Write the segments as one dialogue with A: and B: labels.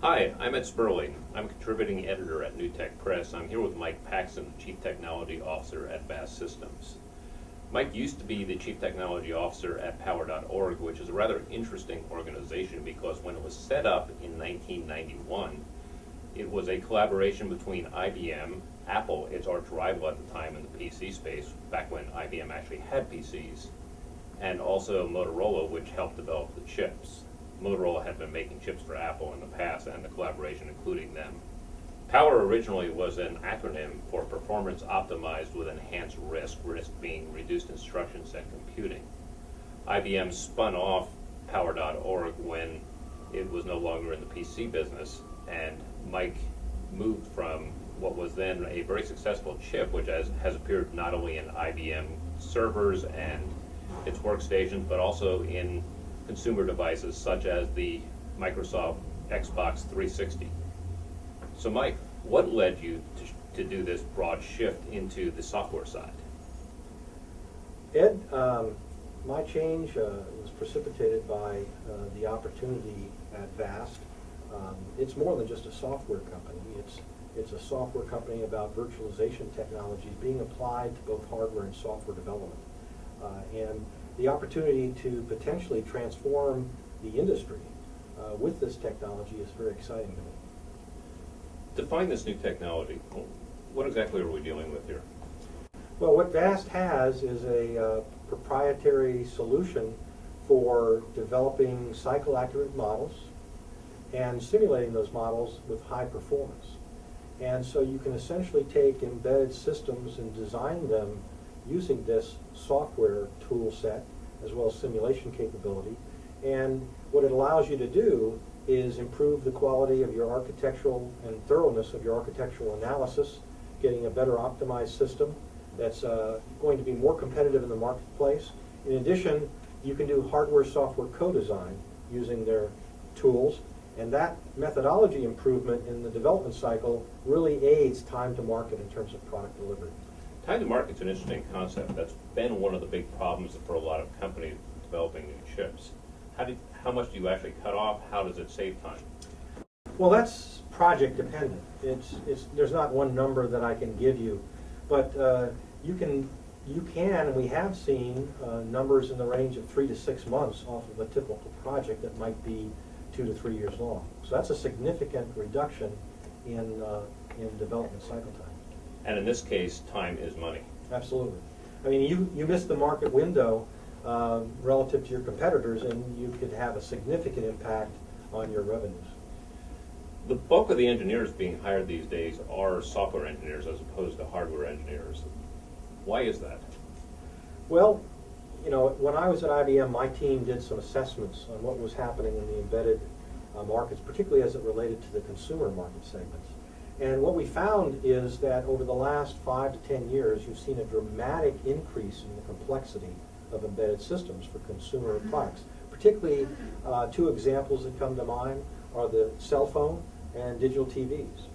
A: Hi, I'm at Sperling. I'm a contributing editor at New Tech Press. I'm here with Mike Paczan, Chief Technology Officer at Vast Systems. Mike used to be the Chief Technology Officer at Power.org, which is a rather interesting organization because when it was set up in 1991, it was a collaboration between IBM, Apple, its arch rival at the time in the PC space, back when IBM actually had PCs, and also Motorola, which helped develop the chips. Motorola had been making chips for Apple in the past, and the collaboration including them. POWER originally was an acronym for Performance Optimized with Enhanced Risk, risk being reduced instruction set computing. IBM spun off Power.org when it was no longer in the PC business, and Mike moved from what was then a very successful chip, which has appeared not only in IBM servers and its workstations, but also in consumer devices such as the Microsoft Xbox 360. So Mike, what led you to do this broad shift into the software side?
B: Ed, my change was precipitated by the opportunity at Vast. It's more than just a software company. It's a software company about virtualization technologies being applied to both hardware and software development. And the opportunity to potentially transform the industry with this technology is very exciting to me.
A: Define this new technology. What exactly are we dealing with here?
B: Well, what Vast has is a proprietary solution for developing cycle-accurate models and simulating those models with high performance. And so you can essentially take embedded systems and design them using this software tool set as well as simulation capability. And what it allows you to do is improve the quality of your architectural and thoroughness of your architectural analysis, getting a better optimized system that's going to be more competitive in the marketplace. In addition, you can do hardware-software co-design using their tools, and that methodology improvement in the development cycle really aids time to market in terms of product delivery.
A: Time to market's an interesting concept. That's been one of the big problems for a lot of companies developing new chips. How much do you actually cut off? How does it save time?
B: Well, that's project dependent. There's not one number that I can give you, but you can, and we have seen numbers in the range of 3 to 6 months off of a typical project that might be 2 to 3 years long. So that's a significant reduction in development cycle time.
A: And in this case, time is money.
B: Absolutely. I mean, you miss the market window relative to your competitors, and you could have a significant impact on your revenues.
A: The bulk of the engineers being hired these days are software engineers as opposed to hardware engineers. Why is that?
B: Well, you know, when I was at IBM, my team did some assessments on what was happening in the embedded markets, particularly as it related to the consumer market segments. And what we found is that over the last 5 to 10 years, you've seen a dramatic increase in the complexity of embedded systems for consumer products. Particularly, two examples that come to mind are the cell phone and digital TVs.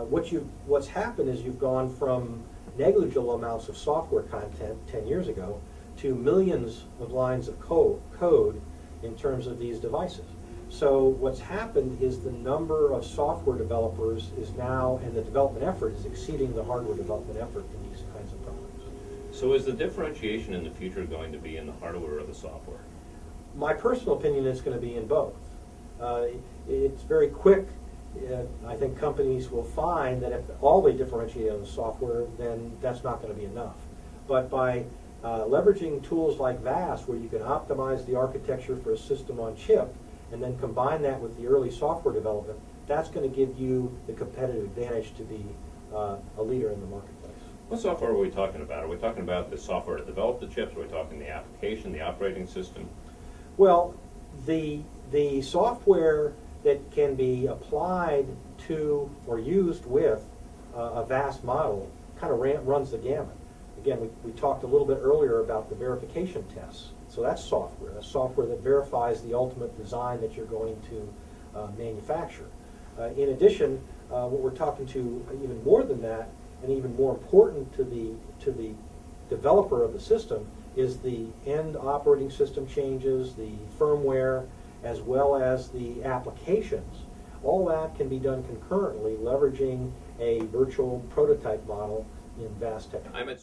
B: What's happened is you've gone from negligible amounts of software content 10 years ago to millions of lines of code in terms of these devices. So what's happened is the number of software developers is now, and the development effort is exceeding the hardware development effort in these kinds of products.
A: So is the differentiation in the future going to be in the hardware or the software?
B: My personal opinion is going to be in both. It's very quick. I think companies will find that if all they differentiate on the software, then that's not going to be enough. But by leveraging tools like VAST, where you can optimize the architecture for a system on chip, and then combine that with the early software development, that's going to give you the competitive advantage to be a leader in the marketplace.
A: What software are we talking about? Are we talking about the software to develop the chips? Are we talking the application, the operating system?
B: Well, the software that can be applied to or used with a VAST model kind of runs the gamut. Again, we talked a little bit earlier about the verification tests. So that's software that verifies the ultimate design that you're going to manufacture. In addition, what we're talking to even more than that, and even more important to the developer of the system, is the end operating system changes, the firmware, as well as the applications All that can be done concurrently, leveraging a virtual prototype model in VAST technology.
A: I'm at